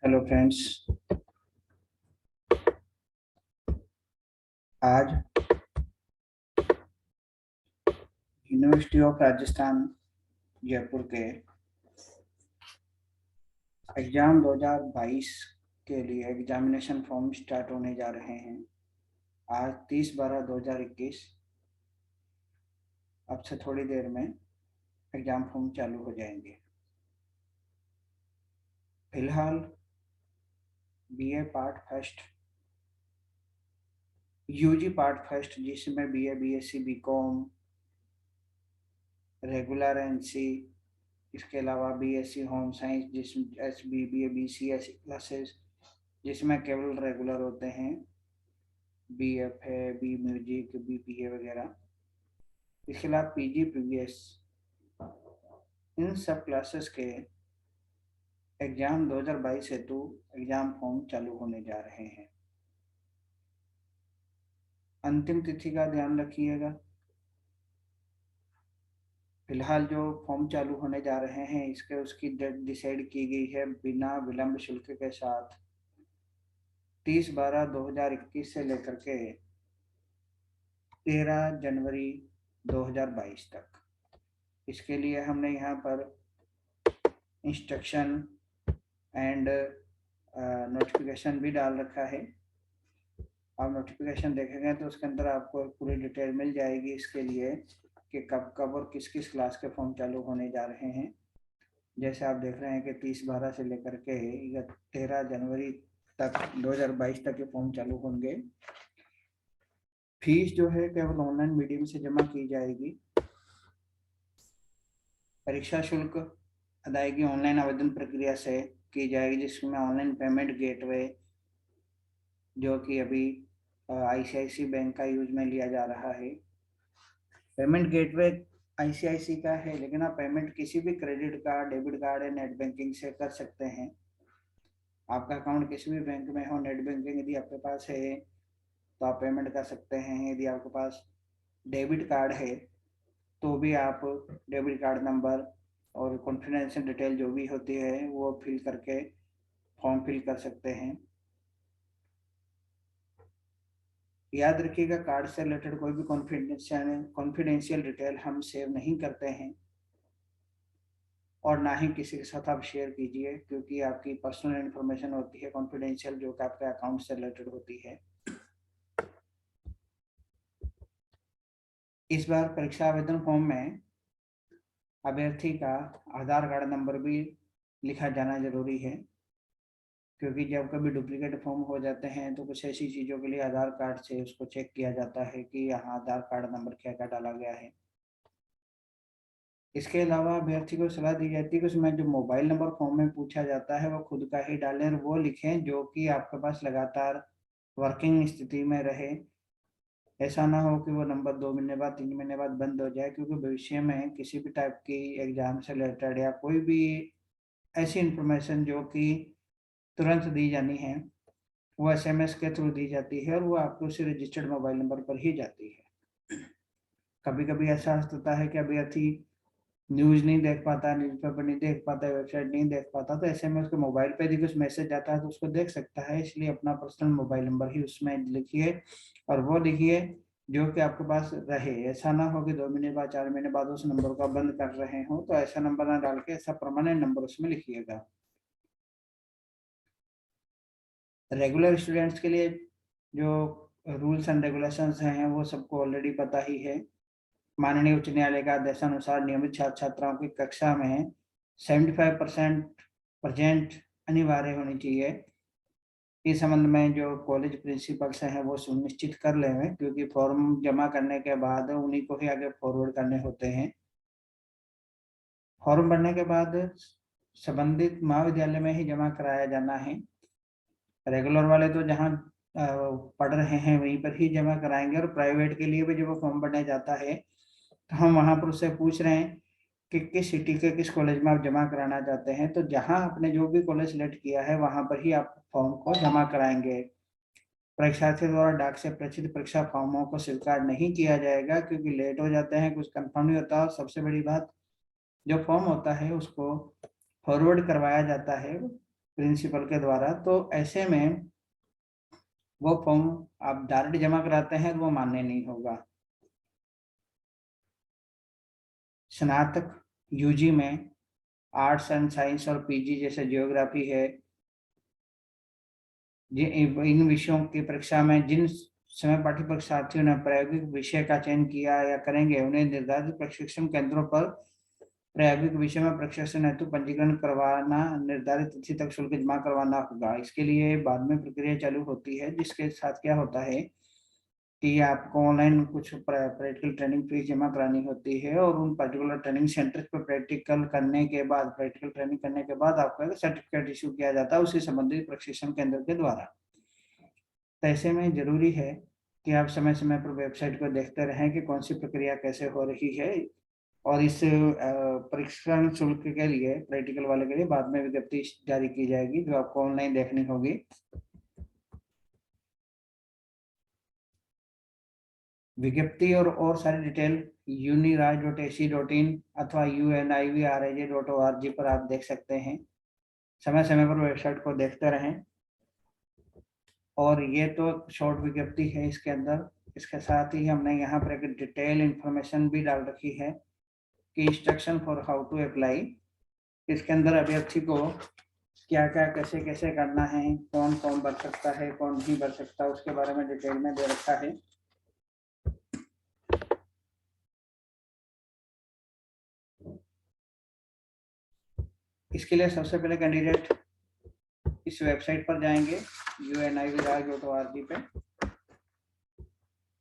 Hello friends. आज university of Rajasthan Jaipur के exam 2022 के लिए एग्जामिनेशन फॉर्म स्टार्ट होने जा रहे हैं। आज 30/12/2021 अब से थोड़ी देर में एग्जाम फॉर्म चालू हो जाएंगे। फिलहाल BA part first, UG part first जिसमें BA, BSc, BCom, regular NC, इसके अलावा बीएससी होम साइंस जिसमें एसबी, बीए, बीसी ऐसी क्लासेस जिसमें केवल रेगुलर होते हैं, बीएफ है, बी म्यूजिक, बीपीए वगैरह। इसके अलावा पीजी प्रीवियस, इन सब क्लासेस के एग्जाम 2022 हेतु एग्जाम फॉर्म चालू होने जा रहे हैं। अंतिम तिथि का ध्यान रखिएगा। फिलहाल जो फॉर्म चालू होने जा रहे हैं उसकी डेट डिसाइड की गई है बिना विलंब शुल्क के साथ 30/12/2021 से लेकर के 13 जनवरी 2022 तक। इसके लिए हमने यहाँ पर इंस्ट्रक्शन एंड नोटिफिकेशन भी डाल रखा है। आप नोटिफिकेशन देखेंगे तो उसके अंदर आपको पूरी डिटेल मिल जाएगी इसके लिए कि कब कब और किस किस क्लास के फॉर्म चालू होने जा रहे हैं। जैसे आप देख रहे हैं कि 30/12 से लेकर के 13 जनवरी तक 2022 तक के फॉर्म चालू होंगे। फीस जो है केवल ऑनलाइन मीडियम से जमा की जाएगी। परीक्षा शुल्क अदायगी ऑनलाइन आवेदन प्रक्रिया से की जाएगी, जिसमें ऑनलाइन पेमेंट गेटवे जो कि अभी आईसीआईसी बैंक का यूज में लिया जा रहा है। पेमेंट गेटवे आईसीआईसी का है, लेकिन आप पेमेंट किसी भी क्रेडिट कार्ड, डेबिट कार्ड या नेट बैंकिंग से कर सकते हैं। आपका अकाउंट किसी भी बैंक में हो, नेट बैंकिंग यदि आपके पास है तो आप पेमेंट कर सकते हैं। यदि आपके पास डेबिट कार्ड है तो भी आप डेबिट कार्ड नंबर और कॉन्फिडेंशियल डिटेल जो भी होती है वो फिल करके फॉर्म फिल कर सकते हैं। याद रखिएगा, कार्ड से रिलेटेड कोई भी कॉन्फिडेंशियल डिटेल हम सेव नहीं करते हैं और ना ही किसी के साथ आप शेयर कीजिए, क्योंकि आपकी पर्सनल इंफॉर्मेशन होती है कॉन्फिडेंशियल, जो कि आपके अकाउंट से रिलेटेड होती है। इस बार परीक्षा आवेदन फॉर्म में अभ्यर्थी का आधार कार्ड नंबर भी लिखा जाना जरूरी है, क्योंकि जब कभी डुप्लीकेट फॉर्म हो जाते हैं तो कुछ ऐसी चीज़ों के लिए आधार कार्ड से उसको चेक किया जाता है कि यहाँ आधार कार्ड नंबर क्या क्या डाला गया है। इसके अलावा अभ्यर्थी को सलाह दी जाती है कि उसमें जो मोबाइल नंबर फॉर्म में पूछा जाता है वो खुद का ही डालें और वो लिखें जो कि आपके पास लगातार वर्किंग स्थिति में रहे। ऐसा ना हो कि वो नंबर 2 महीने बाद, 3 महीने बाद बंद हो जाए, क्योंकि भविष्य में किसी भी टाइप की एग्जाम से रिलेटेड या कोई भी ऐसी इंफॉर्मेशन जो कि तुरंत दी जानी है वो एसएमएस के थ्रू दी जाती है और वो आपको उसी रजिस्टर्ड मोबाइल नंबर पर ही जाती है। कभी कभी ऐसा होता है कि अभ्यर्थी न्यूज़ नहीं देख पाता, न्यूज़पेपर नहीं देख पाता, वेबसाइट नहीं देख पाता, तो ऐसे में उसके मोबाइल पे भी कुछ मैसेज आता है तो उसको देख सकता है। इसलिए अपना पर्सनल मोबाइल नंबर ही उसमें लिखिए और वो लिखिए जो कि आपके पास रहे। ऐसा ना हो कि 2 महीने बाद, 4 महीने बाद उस नंबर को बंद कर रहे हो, तो ऐसा नंबर ना डाल के ऐसा परमानेंट नंबर उसमें लिखिएगा। रेगुलर स्टूडेंट्स के लिए जो रूल्स एंड रेगुलेशंस हैं वो सबको ऑलरेडी पता ही है। माननीय उच्च न्यायालय का आदेशानुसार नियमित छात्र छात्राओं की कक्षा में 75% प्रेजेंट अनिवार्य होनी चाहिए। इस संबंध में जो कॉलेज प्रिंसिपल्स हैं वो सुनिश्चित कर लें, क्योंकि फॉर्म जमा करने के बाद उन्हीं को ही आगे फॉरवर्ड करने होते हैं। फॉर्म भरने के बाद संबंधित महाविद्यालय में ही जमा कराया जाना है। रेगुलर वाले तो जहाँ पढ़ रहे हैं वहीं पर ही जमा कराएंगे, और प्राइवेट के लिए भी जब वो फॉर्म भरने जाता है तो हम वहाँ पर उससे पूछ रहे हैं कि किस सिटी के किस कॉलेज में आप जमा कराना चाहते हैं, तो जहाँ आपने जो भी कॉलेज सेलेक्ट किया है वहाँ पर ही आप फॉर्म को जमा कराएंगे। परीक्षार्थियों द्वारा डाक से प्रेषित परीक्षा फॉर्मों को स्वीकार नहीं किया जाएगा, क्योंकि लेट हो जाते हैं, कुछ कंफर्म नहीं होता। और सबसे बड़ी बात, जो फॉर्म होता है उसको फॉरवर्ड करवाया जाता है प्रिंसिपल के द्वारा। तो ऐसे में वो फॉर्म आप डायरेक्ट जमा कराते हैं तो वो मान्य नहीं होगा। स्नातक यूजी में आर्ट्स एंड साइंस और पीजी जैसे जियोग्राफी है, इन विषयों की परीक्षा में जिन समय पाठ्य परीक्षार्थियों ने प्रायोगिक विषय का चयन किया या करेंगे, उन्हें निर्धारित प्रशिक्षण केंद्रों पर प्रायोगिक विषय में प्रशिक्षण हेतु पंजीकरण करवाना, निर्धारित तिथि तक शुल्क जमा करवाना होगा। इसके लिए बाद में प्रक्रिया चालू होती है, जिसके साथ क्या होता है कि आपको ऑनलाइन कुछ प्रैक्टिकल ट्रेनिंग फीस जमा करानी होती है, और उन पर्टिकुलर ट्रेनिंग सेंटर पर प्रैक्टिकल करने के बाद, प्रैक्टिकल ट्रेनिंग करने के बाद आपको एक सर्टिफिकेट इशू किया जाता है उसी संबंधित प्रशिक्षण केंद्र के द्वारा। तो ऐसे में जरूरी है कि आप समय समय पर वेबसाइट को देखते रहें कि कौन सी प्रक्रिया कैसे हो रही है, और इस प्रशिक्षण शुल्क के लिए, प्रैक्टिकल वाले के लिए बाद में विज्ञप्ति जारी की जाएगी जो आपको ऑनलाइन देखनी होगी। विज्ञप्ति और सारी डिटेल uniraj.ac.in अथवा univrej.org पर आप देख सकते हैं। समय समय पर वेबसाइट को देखते रहें। और ये तो शॉर्ट विज्ञप्ति है इसके अंदर। इसके साथ ही हमने यहाँ पर एक डिटेल इंफॉर्मेशन भी डाल रखी है कि instruction for how to apply. इसके अंदर अभ्यर्थी को क्या क्या कैसे कैसे करना है, कौन कौन भर सकता है, कौन नहीं भर सकता, उसके बारे में डिटेल में दे रखा है। इसके लिए सबसे पहले कैंडिडेट इस वेबसाइट पर जाएंगे univrej.org पे,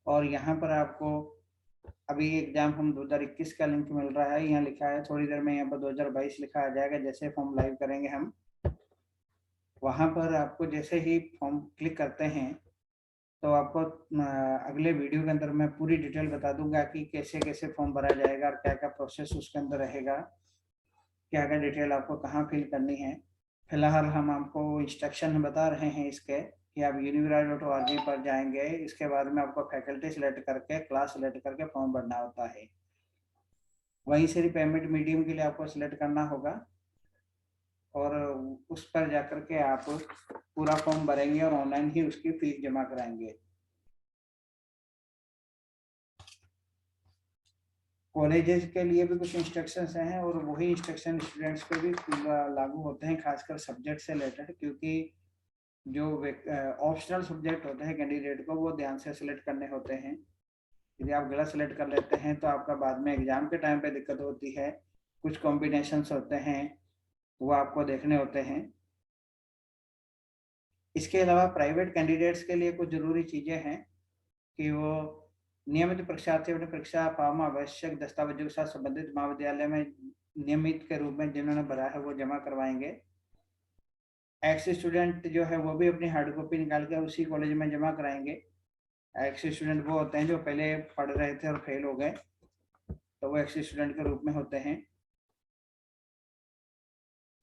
और यहाँ पर आपको अभी एग्जाम हम 2021 का लिंक मिल रहा है, यहाँ लिखा है, थोड़ी देर में यहाँ पर 2022 लिखा आ जाएगा जैसे फॉर्म लाइव करेंगे हम। वहाँ पर आपको जैसे ही फॉर्म क्लिक करते हैं तो आपको अगले वीडियो के अंदर मैं पूरी डिटेल बता दूंगा कि कैसे कैसे फॉर्म भरा जाएगा और क्या क्या प्रोसेस उसके अंदर रहेगा, क्या क्या डिटेल आपको कहाँ फिल करनी है। फिलहाल हम आपको इंस्ट्रक्शन बता रहे हैं इसके कि आप univrej.org पर जाएंगे, इसके बाद में आपको फैकल्टी सेलेक्ट करके, क्लास सेलेक्ट करके फॉर्म भरना होता है। वहीं से पेमेंट मीडियम के लिए आपको सिलेक्ट करना होगा, और उस पर जाकर के आप पूरा फॉर्म भरेंगे और ऑनलाइन ही उसकी फीस जमा कराएंगे। कॉलेजेस के लिए भी कुछ इंस्ट्रक्शंस हैं, और वही इंस्ट्रक्शन स्टूडेंट्स पे भी लागू होते हैं, खासकर सब्जेक्ट से रिलेटेड, क्योंकि जो ऑप्शनल सब्जेक्ट होते हैं कैंडिडेट को वो ध्यान से सिलेक्ट करने होते हैं। यदि आप गलत सेलेक्ट कर लेते हैं तो आपका बाद में एग्जाम के टाइम पे दिक्कत होती है। कुछ कॉम्बिनेशंस होते हैं वो आपको देखने होते हैं। इसके अलावा प्राइवेट कैंडिडेट्स के लिए कुछ जरूरी चीजें हैं कि वो नियमित परीक्षार्थी अपने परीक्षा फॉर्म आवश्यक दस्तावेजों के साथ संबंधित महाविद्यालय में नियमित के रूप में जिन्होंने भरा है वो जमा करवाएंगे। एक्स स्टूडेंट जो है वो भी अपनी हार्ड कॉपी निकाल कर उसी कॉलेज में जमा कराएंगे। एक्स स्टूडेंट वो होते हैं जो पहले पढ़ रहे थे और फेल हो गए, तो वो एक्स स्टूडेंट के रूप में होते हैं।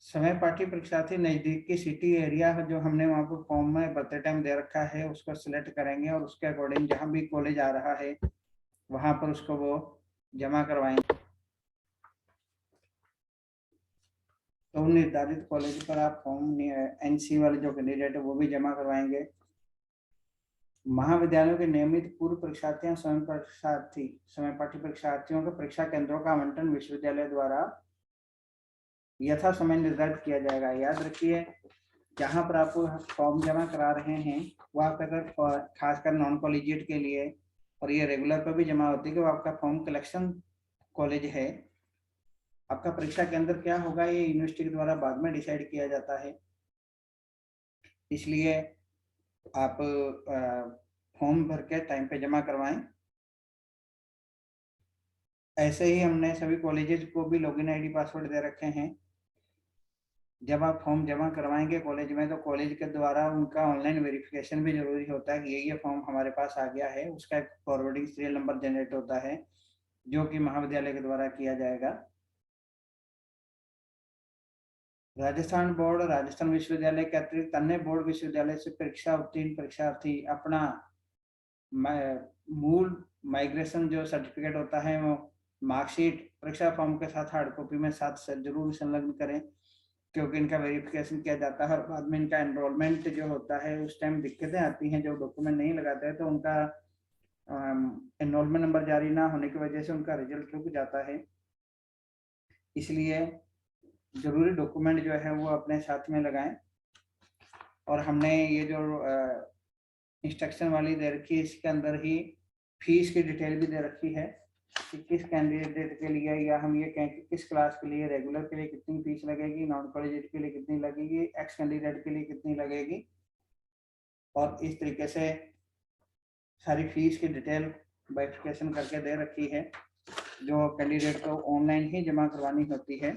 समय पाठी परीक्षार्थी नजदीक की सिटी एरिया जो हमने वहाँ पर फॉर्म में भरते टाइम दे रखा है उसको सिलेक्ट करेंगे, और उसके अकॉर्डिंग जहाँ भी कॉलेज आ रहा है वहां पर उसको वो जमा करवाएंगे। तो निर्धारित कॉलेज पर आप फॉर्म एनसी वाले जो कैंडिडेट है वो भी जमा करवाएंगे। महाविद्यालयों के नियमित पूर्व परीक्षार्थियों, समय पाठी परीक्षार्थियों के परीक्षा केंद्रों का आवंटन विश्वविद्यालय द्वारा यथा समय निर्धारित किया जाएगा। याद रखिए, जहाँ पर आप फॉर्म जमा करा रहे हैं वहाँ पर खासकर नॉन कॉलेजिएट के लिए, और ये रेगुलर पर भी जमा होती है कि वो आपका फॉर्म कलेक्शन कॉलेज है। आपका परीक्षा केंद्र क्या होगा ये यूनिवर्सिटी के द्वारा बाद में डिसाइड किया जाता है, इसलिए आप फॉर्म भर के टाइम पे जमा करवाएं। ऐसे ही हमने सभी कॉलेजेस को भी लॉगिन आईडी पासवर्ड दे रखे हैं। जब आप फॉर्म जमा करवाएंगे कॉलेज में तो कॉलेज के द्वारा उनका ऑनलाइन वेरिफिकेशन भी जरूरी होता है कि ये फॉर्म हमारे पास आ गया है। उसका एक फॉरवर्डिंग सीरियल नंबर जनरेट होता है जो कि महाविद्यालय के द्वारा किया जाएगा। राजस्थान बोर्ड, राजस्थान विश्वविद्यालय के अतिरिक्त अन्य बोर्ड विश्वविद्यालय से परीक्षा उत्तीर्ण परीक्षार्थी अपना मूल माइग्रेशन जो सर्टिफिकेट होता है वो मार्कशीट परीक्षा फॉर्म के साथ हार्ड कॉपी में साथ जरूर संलग्न करें, क्योंकि इनका वेरिफिकेशन किया जाता है और बाद में इनका एनरोलमेंट जो होता है उस टाइम दिक्कतें आती हैं। जो डॉक्यूमेंट नहीं लगाते हैं तो उनका एनरोलमेंट नंबर जारी ना होने की वजह से उनका रिजल्ट रुक जाता है। इसलिए जरूरी डॉक्यूमेंट जो है वो अपने साथ में लगाएं। और हमने ये जो इंस्ट्रक्शन वाली दे रखी है इसके अंदर ही फीस की डिटेल भी दे रखी है कि किस कैंडिडेट के लिए, या हम ये कहें कि किस क्लास के लिए रेगुलर के लिए कितनी फीस लगेगी, नॉन कॉलेजिएट के लिए कितनी लगेगी, एक्स कैंडिडेट के लिए कितनी लगेगी। और इस तरीके से सारी फीस की डिटेल वेरिफिकेशन करके दे रखी है, जो कैंडिडेट को ऑनलाइन ही जमा करवानी होती है।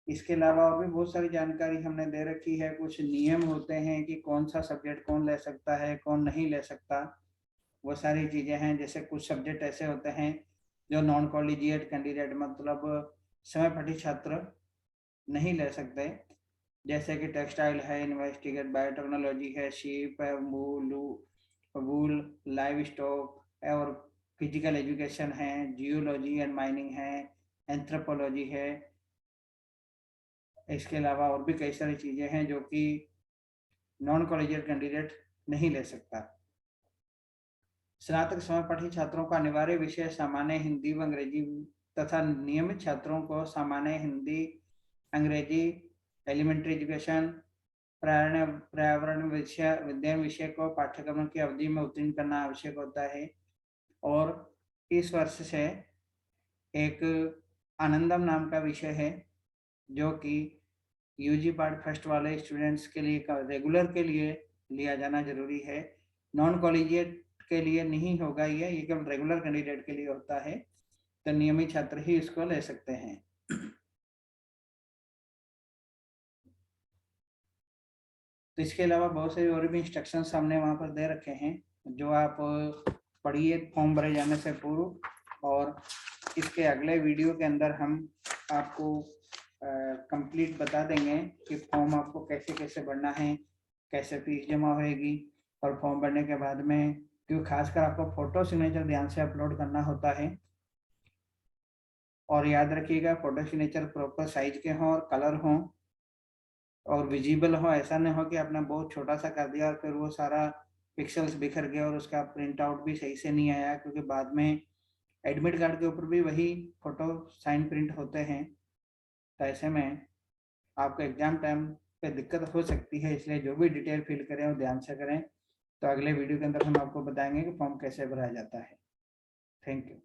इसके अलावा और भी बहुत सारी जानकारी हमने दे रखी है। कुछ नियम होते हैं कि कौन सा सब्जेक्ट कौन ले सकता है, कौन नहीं ले सकता, वो सारी चीज़ें हैं। जैसे कुछ सब्जेक्ट ऐसे होते हैं जो नॉन कॉलेजिएट कैंडिडेट मतलब समय पाठी छात्र नहीं ले सकते, जैसे कि टेक्सटाइल है, इन्वेस्टिगेट बायोटेक्नोलॉजी है, शीप है, वूल, लाइव स्टॉक है, और फिजिकल एजुकेशन है, जियोलॉजी एंड माइनिंग है, एंथ्रोपोलॉजी है। इसके अलावा और भी कई सारी चीज़ें हैं जो कि नॉन कॉलेजिएट कैंडिडेट नहीं ले सकता। स्नातक समपाठी छात्रों का अनिवार्य विषय सामान्य हिंदी व अंग्रेजी तथा नियमित छात्रों को सामान्य हिंदी, अंग्रेजी, एलिमेंट्री एजुकेशन, पर्यावरण विषय, विज्ञान विषय को पाठ्यक्रम की अवधि में उत्तीर्ण करना आवश्यक होता है। और इस वर्ष से एक आनंदम नाम का विषय है जो कि यूजी पार्ट फर्स्ट वाले स्टूडेंट्स के लिए रेगुलर के लिए लिया जाना जरूरी है। नॉन कॉलेजिएट के लिए नहीं होगा, ये केवल रेगुलर कैंडिडेट के लिए होता है, तो नियमित छात्र ही इसको ले सकते हैं। तो इसके अलावा बहुत सारे और भी इंस्ट्रक्शंस हमने वहाँ पर दे रखे हैं जो आप पढ़िए फॉर्म भरे जाने से पूर्व। और इसके अगले वीडियो के अंदर हम आपको कंप्लीट बता देंगे कि फॉर्म आपको कैसे कैसे भरना है, कैसे फीस जमा होएगी, और फॉर्म भरने के बाद में क्योंकि खासकर आपको फोटो सिग्नेचर ध्यान से अपलोड करना होता है। और याद रखिएगा फोटो सिग्नेचर प्रॉपर साइज के हों और कलर हों और विजिबल हो। ऐसा नहीं हो कि आपने बहुत छोटा सा कर दिया और फिर वो सारा पिक्सल्स बिखर गया और उसका प्रिंट आउट भी सही से नहीं आया, क्योंकि बाद में एडमिट कार्ड के ऊपर भी वही फोटो साइन प्रिंट होते हैं। तो ऐसे में आपको एग्जाम टाइम पे दिक्कत हो सकती है, इसलिए जो भी डिटेल फिल करें वो ध्यान से करें। तो अगले वीडियो के अंदर हम आपको बताएंगे कि फॉर्म कैसे भरा जाता है। Thank you.